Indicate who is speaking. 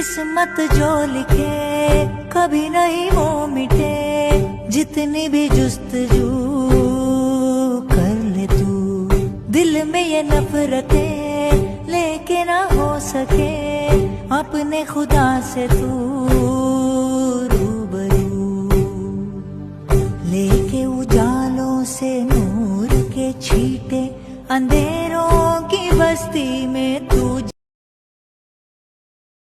Speaker 1: किस्मत जो लिखे कभी नहीं वो मिटे, जितनी भी जुस्तजू कर ले तू। दिल में ये नफरतें लेके ना हो सके अपने खुदा से तू रूबरू। लेके उजालों से नूर के छींटे अंधेरे